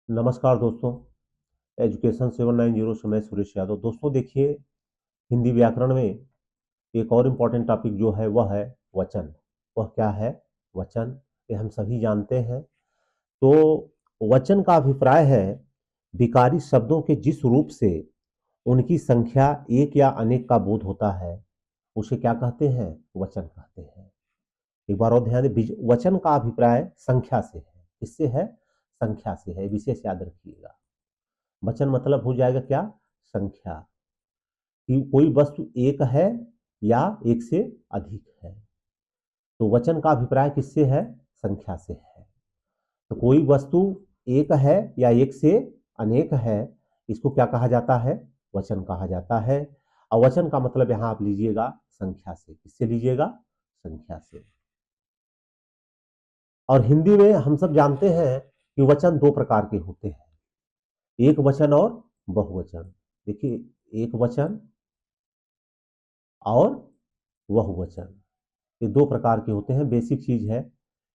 नमस्कार दोस्तों। एजुकेशन 790 से मैं सुरेश यादव। दोस्तों देखिए, हिंदी व्याकरण में एक और इम्पॉर्टेंट टॉपिक जो है वह है वचन। वह क्या है? वचन। ये हम सभी जानते हैं। तो वचन का अभिप्राय है विकारी शब्दों के जिस रूप से उनकी संख्या एक या अनेक का बोध होता है, उसे क्या कहते हैं? वचन कहते हैं। एक बार और ध्यान दें, वचन का अभिप्राय संख्या से है। किससे है? संख्या से है। विशेष याद रखिएगा। वचन मतलब हो जाएगा क्या? संख्या। कि कोई वस्तु एक है या एक से अधिक है। तो वचन का अभिप्राय किससे है? संख्या से है। तो कोई वस्तु एक है या एक से अनेक है, इसको क्या कहा जाता है? वचन कहा जाता है। और वचन का मतलब यहां आप लीजिएगा संख्या से। किससे लीजिएगा? संख्या से। और हिंदी में हम सब जानते हैं कि वचन दो प्रकार के होते हैं, एक वचन और बहुवचन। देखिए, एक वचन और बहुवचन, ये दो प्रकार के होते हैं। बेसिक चीज है,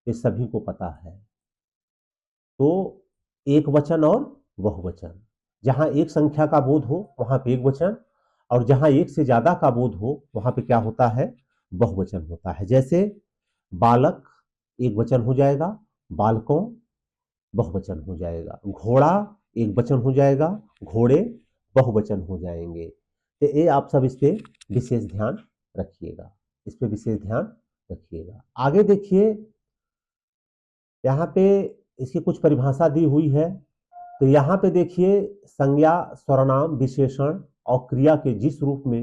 ये सभी को पता है। तो एक वचन और बहुवचन, जहां एक संख्या का बोध हो वहां पे एक वचन, और जहां एक से ज्यादा का बोध हो वहां पे क्या होता है? बहुवचन होता है। जैसे बालक एक वचन हो जाएगा, बालकों बहुवचन हो जाएगा, घोड़ा एक वचन हो जाएगा, घोड़े बहुवचन हो जाएंगे। तो ये आप सब इस पे विशेष ध्यान रखिएगा। इस पे विशेष ध्यान रखिएगा। आगे देखिए, यहाँ पे इसकी कुछ परिभाषा दी हुई है। तो यहाँ पे देखिए, संज्ञा, सर्वनाम, विशेषण और क्रिया के जिस रूप में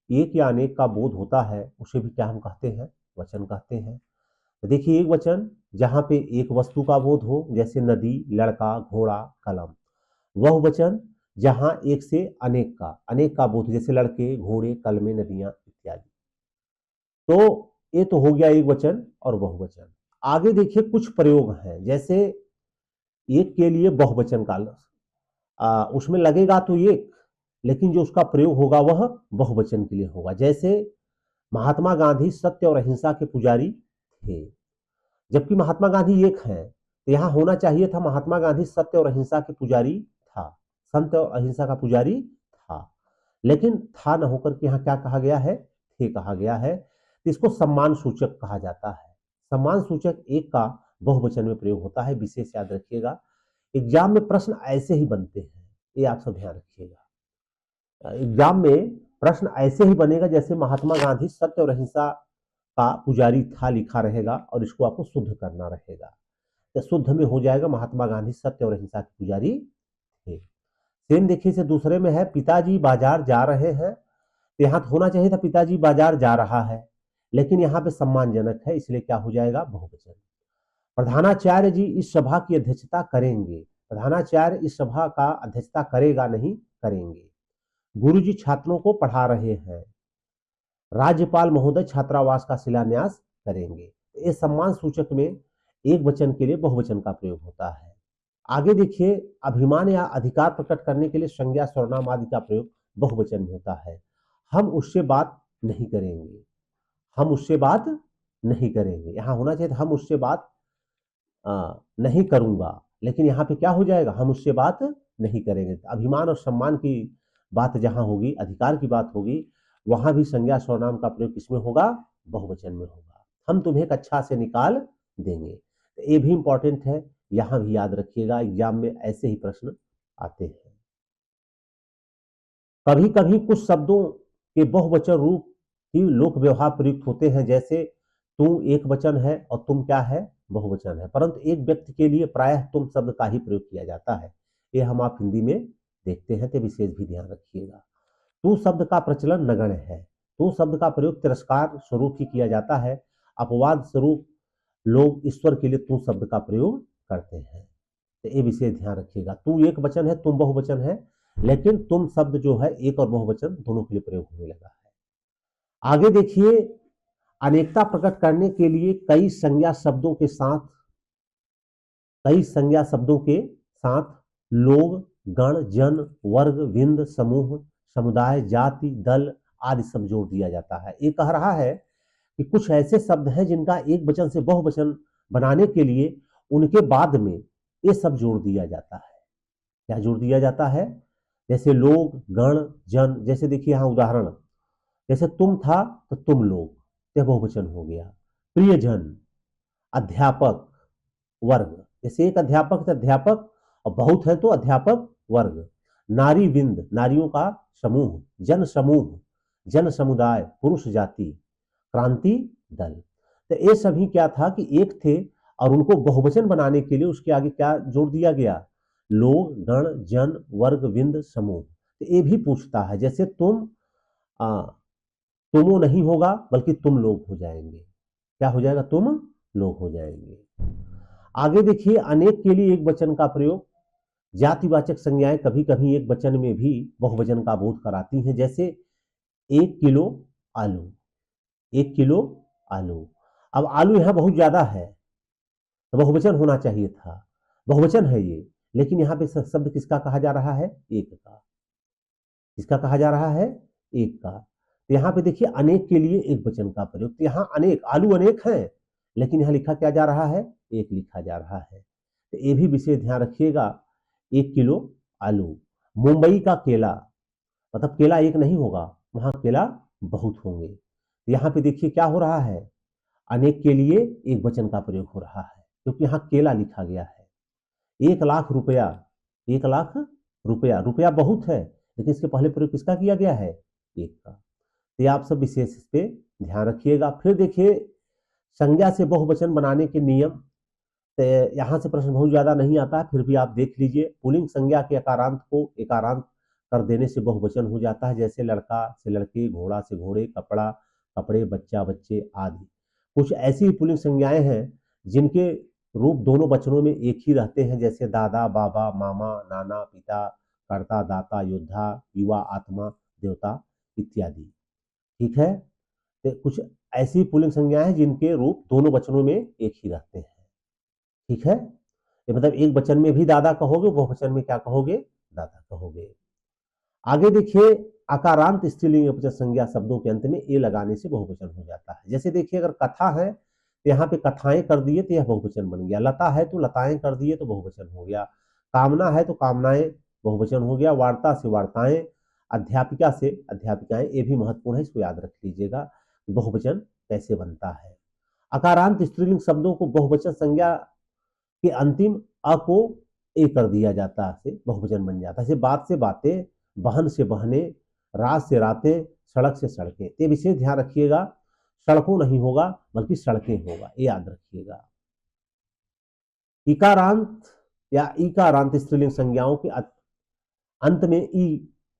एक या अनेक का बोध होता है उसे भी क्या हम कहते हैं? वचन कहते हैं। तो देखिए, एक वचन जहाँ पे एक वस्तु का बोध हो, जैसे नदी, लड़का, घोड़ा, कलम। वह वचन जहाँ एक से अनेक का बोध, जैसे लड़के, घोड़े, कलमें, नदियां इत्यादि। तो ये तो हो गया एक वचन और बहुवचन। आगे देखिए, कुछ प्रयोग हैं। जैसे एक के लिए बहुवचन का उसमें लगेगा तो एक, लेकिन जो उसका प्रयोग होगा वह बहुवचन के लिए होगा। जैसे महात्मा गांधी सत्य और अहिंसा के पुजारी थे, जबकि महात्मा गांधी एक हैं, तो यहां होना चाहिए था महात्मा गांधी सत्य और अहिंसा के पुजारी था, सत्य और अहिंसा का पुजारी था। लेकिन था न होकर के यहाँ क्या कहा गया है? थे कहा गया है। तो इसको सम्मान सूचक कहा जाता है। सम्मान सूचक एक का बहुवचन में प्रयोग होता है। विशेष याद रखिएगा। एग्जाम में प्रश्न ऐसे ही बनते हैं, ये आप सब ध्यान रखिएगा। एग्जाम में प्रश्न ऐसे ही बनेगा जैसे महात्मा गांधी सत्य और अहिंसा का पुजारी था लिखा रहेगा, और इसको आपको शुद्ध करना रहेगा। तो शुद्ध में हो जाएगा महात्मा गांधी सत्य और अहिंसा के पुजारी थे। सेम देखिए से दूसरे में है, पिताजी बाजार जा रहे हैं। तो यहाँ तो होना चाहिए था पिताजी बाजार जा रहा है, लेकिन यहाँ पे सम्मानजनक है, इसलिए क्या हो जाएगा? बहुवचन। प्रधानाचार्य जी इस सभा की अध्यक्षता करेंगे। प्रधानाचार्य इस सभा का अध्यक्षता करेगा नहीं, करेंगे। गुरुजी छात्रों को पढ़ा रहे हैं। राज्यपाल महोदय छात्रावास का शिलान्यास करेंगे। इस सम्मान सूचक में एक वचन के लिए बहुवचन का प्रयोग होता है। आगे देखिए, अभिमान या अधिकार प्रकट करने के लिए संज्ञा, सर्वनाम आदि का प्रयोग बहुवचन में होता है। हम उससे बात नहीं करेंगे। हम उससे बात नहीं करेंगे, यहां होना चाहिए हम उससे बात नहीं करूंगा, लेकिन यहाँ पे क्या हो जाएगा? हम उससे बात नहीं करेंगे। अभिमान और सम्मान की बात जहां होगी, अधिकार की बात होगी, वहां भी संज्ञा सर्वनाम का प्रयोग किसमें होगा? बहुवचन में होगा। हम तुम्हें कक्षा से निकाल देंगे। तो ये भी इंपॉर्टेंट है, यहां भी याद रखिएगा। एग्जाम में ऐसे ही प्रश्न आते हैं। कभी कभी कुछ शब्दों के बहुवचन रूप ही लोक व्यवहार प्रयुक्त होते हैं। जैसे तू एक वचन है और तुम क्या है? बहुवचन है, परंतु एक व्यक्ति के लिए प्रायः तुम शब्द का ही प्रयोग किया जाता है। ये हम आप हिंदी में देखते हैं, तो विशेष भी ध्यान रखिएगा। तू शब्द का प्रचलन नगण्य है। तू शब्द का प्रयोग तिरस्कार स्वरूप ही किया जाता है। अपवाद स्वरूप लोग ईश्वर के लिए तू शब्द का प्रयोग करते हैं। तो ये विशेष ध्यान रखिएगा। तू एक वचन है, तुम बहुवचन है, लेकिन तुम शब्द जो है एक और बहुवचन दोनों के लिए प्रयोग होने लगा है। आगे देखिए, अनेकता प्रकट करने के लिए कई संज्ञा शब्दों के साथ लोग, गण, जन, वर्ग, विंद, समूह, समुदाय, जाति, दल आदि सब जोड़ दिया जाता है। ये कह रहा है कि कुछ ऐसे शब्द हैं जिनका एक वचन से बहुवचन बनाने के लिए उनके बाद में ये सब जोड़ दिया जाता है। क्या जोड़ दिया जाता है? जैसे लोग, गण, जन, जैसे देखिए यहाँ उदाहरण, जैसे तुम था तो तुम लोग, यह बहुवचन हो गया। प्रियजन, अध्यापक, वर्ग, जैसे एक अध्यापक तो अध्यापक और बहुत है तो अध्यापक वर्ग। नारी विंद, नारियों का समूह। जन समूह, जन समुदाय, पुरुष जाति। क्रांति दल। तो ये सभी क्या था कि एक थे और उनको बहुवचन बनाने के लिए उसके आगे क्या जोड़ दिया गया? लोग, गण, जन, वर्ग, विंद, समूह। तो ये भी पूछता है, जैसे तुमो नहीं होगा बल्कि तुम लोग हो जाएंगे। क्या हो जाएगा? तुम लोग हो जाएंगे। आगे देखिए, अनेक के लिए एक वचन का प्रयोग। जातिवाचक संज्ञाएं कभी कभी एक वचन में भी बहुवचन का बोध कराती हैं, जैसे 1 किलो आलू, 1 किलो आलू। अब आलू यहां बहुत ज्यादा है तो बहुवचन होना चाहिए था, बहुवचन है ये, लेकिन यहां पे शब्द किसका कहा जा रहा है? एक का। किसका कहा जा रहा है? एक का। तो यहां पे देखिए अनेक के लिए एक वचन का प्रयोग। तो यहां अनेक, आलू अनेक है, लेकिन यहां लिखा क्या जा रहा है? एक लिखा जा रहा है। तो ये भी विशेष ध्यान रखिएगा। 1 किलो आलू। मुंबई का केला, मतलब केला एक नहीं होगा, वहां केला बहुत होंगे। तो यहाँ पे देखिए क्या हो रहा है? अनेक के लिए एक वचन का प्रयोग हो रहा है, क्योंकि यहाँ केला लिखा गया है। 1 लाख रुपया, 1 लाख रुपया, रुपया बहुत है, लेकिन इसके पहले प्रयोग किसका किया गया है? एक का। तो ये आप सब विशेष इस पे ध्यान रखिएगा। फिर देखिए संज्ञा से बहुवचन बनाने के नियम। तो यहाँ से प्रश्न बहुत ज्यादा नहीं आता है, फिर भी आप देख लीजिए। पुल्लिंग संज्ञा के अकारांत को एकारांत कर देने से बहुवचन हो जाता है, जैसे लड़का से लड़के, घोड़ा से घोड़े, कपड़ा कपड़े, बच्चा बच्चे आदि। कुछ ऐसी पुल्लिंग संज्ञाएं हैं जिनके रूप दोनों वचनों में एक ही रहते हैं, जैसे दादा, बाबा, मामा, नाना, पिता, कर्ता, दाता, योद्धा, युवा, आत्मा, देवता इत्यादि। ठीक है? तो कुछ ऐसी पुल्लिंग संज्ञाएं हैं जिनके रूप दोनों वचनों में एक ही रहते हैं। ठीक है? ये मतलब एक वचन में भी दादा कहोगे, बहुवचन में क्या कहोगे? दादा कहोगे। आगे देखिए, अकारांत स्त्रीलिंग एकवचन संज्ञा शब्दों के अंत में ए लगाने से बहुवचन हो जाता है। जैसे देखिए, अगर कथा है तो यहाँ पे कथाएं कर दिए तो यह बहुवचन बन गया। लता है तो लताएं कर दिए तो बहुवचन हो गया। कामना है तो कामनाएं बहुवचन हो गया। वार्ता से वार्ताएं, अध्यापिका से अध्यापिकाएं। ये भी महत्वपूर्ण है, इसको याद रख लीजिएगा बहुवचन कैसे बनता है। अकारांत स्त्रीलिंग शब्दों को बहुवचन संज्ञा के अंतिम अ को ए कर दिया जाता है, बहुवचन बन जाता है। जैसे बात से बातें, बहन से बहने, रात से रातें, सड़क से सड़कें। ये विशेष ध्यान रखिएगा, सड़कों नहीं होगा बल्कि सड़कें होगा, ये याद रखिएगा। इकारांत या इकारांत स्त्रीलिंग संज्ञाओं के अंत में ई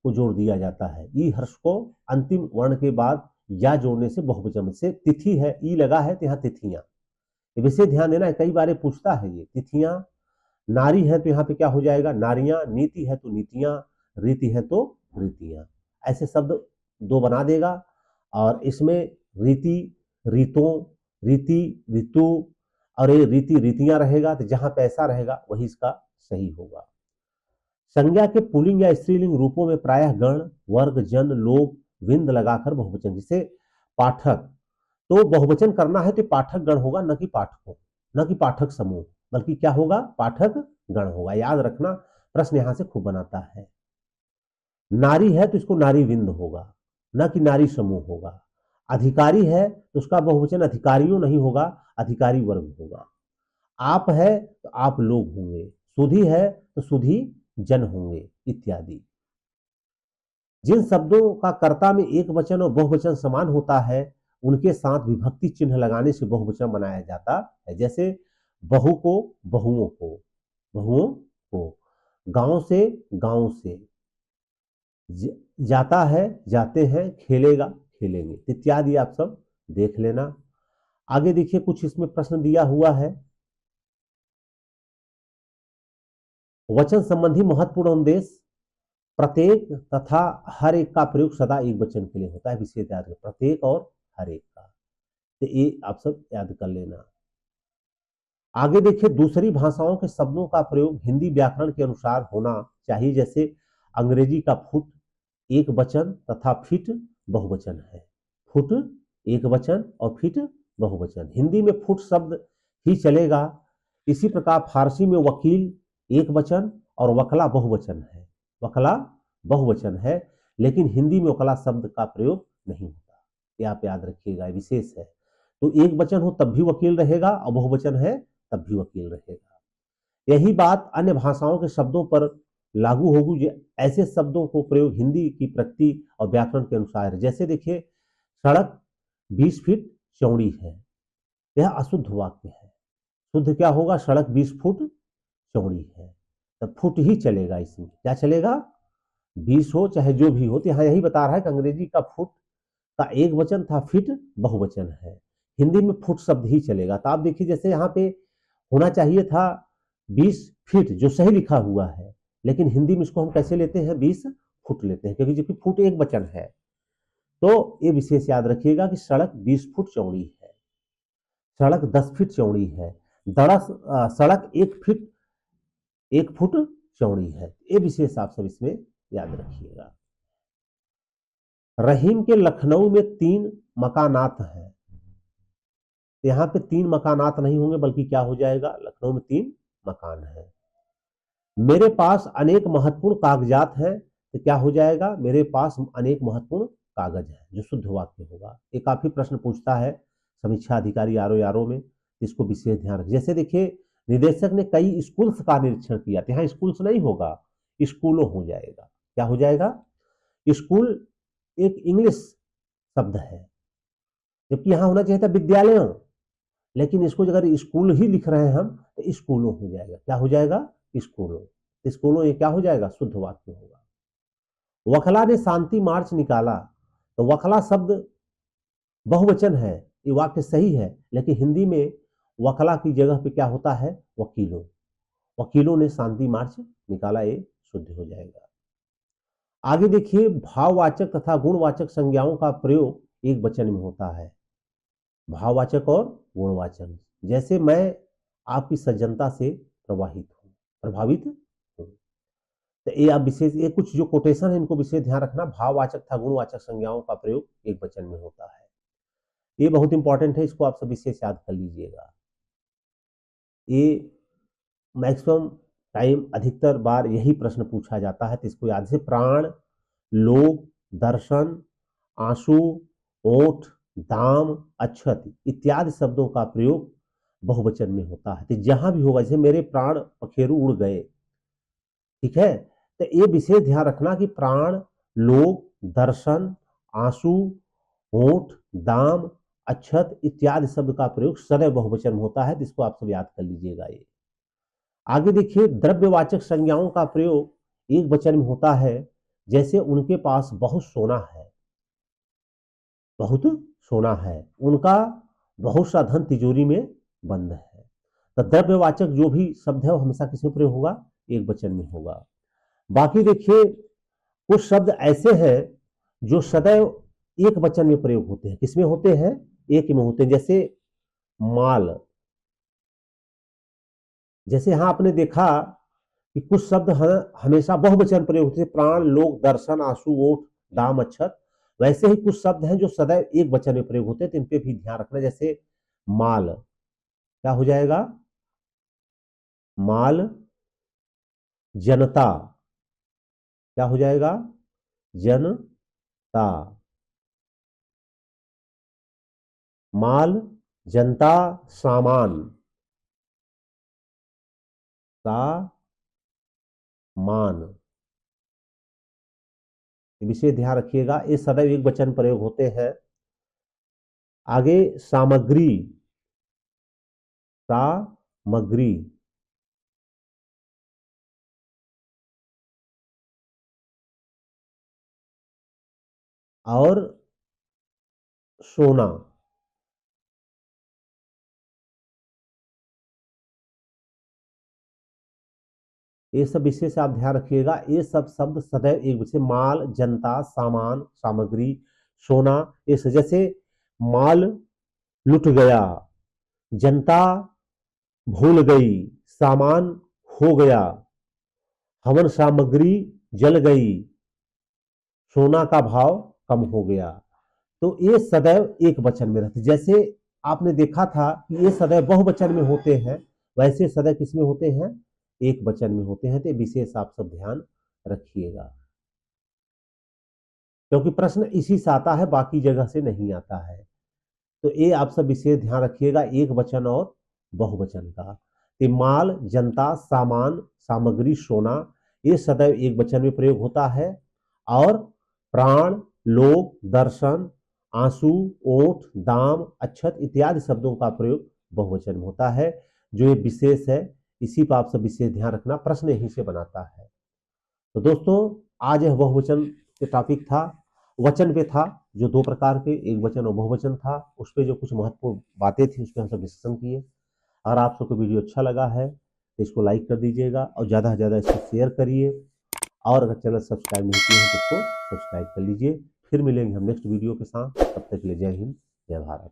को जोड़ दिया जाता है। ई हर्ष को अंतिम वर्ण के बाद या जोड़ने से बहुवचन से। तिथि है, ई लगा है तो यहाँ तिथियां। विशेष ध्यान देना है, कई बार पूछता है ये। तिथियां। नारी है तो यहाँ पे क्या हो जाएगा? नारियां। नीति है तो नीतियां, रीति है तो रीतियां। ऐसे शब्द दो बना देगा, और इसमें रीति, रीतों, रीति, ऋतु, और ये रीति रीतियां रहेगा, तो जहां पे ऐसा रहेगा वही इसका सही होगा। संज्ञा के पुल्लिंग या स्त्रीलिंग रूपों में प्रायः गण, वर्ग, जन, लोग, विंद लगाकर बहुवचन। जैसे पाठक, तो बहुवचन करना है तो पाठक गण होगा, न कि पाठकों, न कि पाठक समूह, बल्कि क्या होगा? पाठक गण होगा। याद रखना, प्रश्न यहां से खूब बनाता है। नारी है तो इसको नारी विंद होगा, न कि नारी समूह होगा। अधिकारी है तो उसका बहुवचन अधिकारियों नहीं होगा, अधिकारी वर्ग होगा। आप है तो आप लोग होंगे। सुधी है तो सुधी जन होंगे, इत्यादि। जिन शब्दों का कर्ता में एक वचन और बहुवचन समान होता है, उनके साथ विभक्ति चिन्ह लगाने से बहुवचन बनाया जाता है। जैसे बहू को बहुओं को, बहुओं को। गांव से गांव से। जाता है, जाते हैं, खेलेगा, खेलेंगे, इत्यादि आप सब देख लेना। आगे देखिए, कुछ इसमें प्रश्न दिया हुआ है। वचन संबंधी महत्वपूर्ण उद्देश्य। प्रत्येक तथा हर एक का प्रयोग सदा एक वचन के लिए होता है, विशेष याद रखें, प्रत्येक और हर एक का। तो ये आप सब याद कर लेना। आगे देखिए, दूसरी भाषाओं के शब्दों का प्रयोग हिंदी व्याकरण के अनुसार होना चाहिए। जैसे अंग्रेजी का फुट एक वचन तथा फिट बहुवचन है। फुट एक वचन और फिट बहुवचन। हिंदी में फुट शब्द ही चलेगा। इसी प्रकार फारसी में वकील एक वचन और वकला बहुवचन है। वकला बहुवचन है, लेकिन हिंदी में वकला शब्द का प्रयोग नहीं होता, ये आप याद रखिएगा, विशेष है। तो एक वचन हो तब भी वकील रहेगा और बहुवचन है तब भी वकील रहेगा। यही बात अन्य भाषाओं के शब्दों पर लागू होगी जो ऐसे शब्दों को प्रयोग हिंदी की प्रकृति और व्याकरण के अनुसार है। जैसे देखिए, सड़क 20 फीट चौड़ी है, यह अशुद्ध वाक्य है। शुद्ध क्या होगा? सड़क 20 फुट चौड़ी है, तब फुट ही चलेगा। इसमें क्या चलेगा? 20 हो चाहे जो भी हो। तो यहाँ यही बता रहा है कि अंग्रेजी का फुट का एक वचन था, फिट बहुवचन है, हिंदी में फुट शब्द ही चलेगा। तो आप देखिए, जैसे यहाँ पे होना चाहिए था 20 फीट, जो सही लिखा हुआ है, लेकिन हिंदी में इसको हम कैसे लेते हैं? 20 फुट लेते हैं, क्योंकि फुट एक वचन है। तो ये विशेष याद रखिएगा कि सड़क 20 फुट चौड़ी है, सड़क 10 फीट चौड़ी है, सड़क 1 फुट चौड़ी है। ये विशेष आप सब इसमें याद रखिएगा। रहीम के लखनऊ में 3 मकानात हैं। यहाँ पे 3 मकानात नहीं होंगे, बल्कि क्या हो जाएगा? लखनऊ में 3 मकान है। मेरे पास अनेक महत्वपूर्ण कागजात हैं, तो क्या हो जाएगा? मेरे पास अनेक महत्वपूर्ण कागज है, जो शुद्ध वाक्य होगा। ये काफी प्रश्न पूछता है समीक्षा अधिकारी आरओ में, इसको विशेष ध्यान रखें। जैसे देखिए, निदेशक ने कई स्कूल्स का निरीक्षण किया, तो यहाँ स्कूल्स नहीं होगा, स्कूलों हो जाएगा। क्या हो जाएगा? स्कूल एक इंग्लिश शब्द है, जबकि यहां होना चाहिए था विद्यालयों, लेकिन इसको अगर स्कूल ही लिख रहे हैं हम, तो स्कूलों हो जाएगा। क्या हो जाएगा? स्कूलों। स्कूलों ये क्या हो जाएगा? शुद्ध वाक्य होगा। वकला ने शांति मार्च निकाला, तो वकला शब्द बहुवचन है, ये वाक्य सही है, लेकिन हिंदी में वकला की जगह पे क्या होता है? वकीलों। वकीलों ने शांति मार्च निकाला, ये शुद्ध हो जाएगा। आगे देखिए, भाववाचक तथा गुणवाचक संज्ञाओं का प्रयोग एक वचन में होता है। भाववाचक और गुणवाचक, जैसे मैं आपकी सज्जनता से प्रभावित हूं। तो ये आप विशेष, ये कुछ जो कोटेशन है इनको विशेष ध्यान रखना। भाववाचक तथा गुणवाचक संज्ञाओं का प्रयोग एक वचन में होता है, ये बहुत इंपॉर्टेंट है, इसको आप सब विशेष याद कर लीजिएगा। ये मैक्सिमम टाइम, अधिकतर बार यही प्रश्न पूछा जाता है, तो इसको याद से। प्राण, लोग, दर्शन, आंसू, ओठ, दाम, अक्षत इत्यादि शब्दों का प्रयोग बहुवचन में होता है। तो जहां भी होगा, जैसे मेरे प्राण पखेरु उड़ गए, ठीक है, तो ये विशेष ध्यान रखना कि प्राण, लोग, दर्शन, आंसू, होठ, दाम, अक्षत इत्यादि शब्द का प्रयोग सदैव बहुवचन में होता है, जिसको आप सब याद कर लीजिएगा। ये आगे देखिए, द्रव्यवाचक संज्ञाओं का प्रयोग एक वचन में होता है, जैसे उनके पास बहुत सोना है, बहुत सोना है, उनका बहुत सा धन तिजोरी में बंद है। तो द्रव्यवाचक जो भी शब्द है वो हमेशा किसमें प्रयोग होगा? एक वचन में होगा। बाकी देखिए, कुछ शब्द ऐसे हैं जो सदैव एक वचन में प्रयोग होते हैं। किसमें होते हैं? एक में होते हैं। जैसे माल, जैसे यहां आपने देखा कि कुछ शब्द हमेशा बहुवचन प्रयोग होते हैं, प्राण, लोग, दर्शन, आंसू, ओठ, दाम, अक्षत। वैसे ही कुछ शब्द हैं जो सदैव एक वचन में प्रयोग होते हैं, तो इन पे भी ध्यान रखना। जैसे माल, क्या हो जाएगा? माल। जनता, क्या हो जाएगा? जनता। माल, जनता, सामान, सामान। विशेष ध्यान रखिएगा, ये सदैव एक वचन प्रयोग होते हैं। आगे सामग्री, सामग्री, और सोना। ये सब विशेष आप ध्यान रखिएगा, ये सब शब्द सदैव एक वचन। माल, जनता, सामान, सामग्री, सोना। इस जैसे माल लुट गया, जनता भूल गई, सामान खो गया, हवन सामग्री जल गई, सोना का भाव कम हो गया। तो ये सदैव एक वचन में रहते। जैसे आपने देखा था कि ये सदैव बहुवचन में होते हैं, वैसे सदैव किसमें होते हैं? एक वचन में होते हैं, तो विशेष आप सब ध्यान रखिएगा, क्योंकि प्रश्न इसी से आता है, बाकी जगह से नहीं आता है। तो ये आप सब विशेष ध्यान रखिएगा, एक वचन और बहुवचन का। तो माल, जनता, सामान, सामग्री, सोना, ये सदैव एक वचन में प्रयोग होता है। और प्राण, लोक, दर्शन, आंसू, ओठ, दाम, अक्षत इत्यादि शब्दों का प्रयोग बहुवचन में होता है। जो ये विशेष है, इसी पर आप सब विशेष ध्यान रखना, प्रश्न यहीं से बनाता है। तो दोस्तों, आज यह बहुवचन के टॉपिक था, वचन पे था, जो दो प्रकार के, एक वचन और बहुवचन था। उस पर जो कुछ महत्वपूर्ण बातें थी, उस पर हम सब डिस्कशन किए। अगर आप सबको वीडियो अच्छा लगा है तो इसको लाइक कर दीजिएगा और ज़्यादा से ज़्यादा इसको शेयर करिए। और अगर चैनल सब्सक्राइब नहीं किए हैं तो इसको सब्सक्राइब कर लीजिए। फिर मिलेंगे हम नेक्स्ट वीडियो के साथ, तब तक के लिए जय हिंद, जय भारत।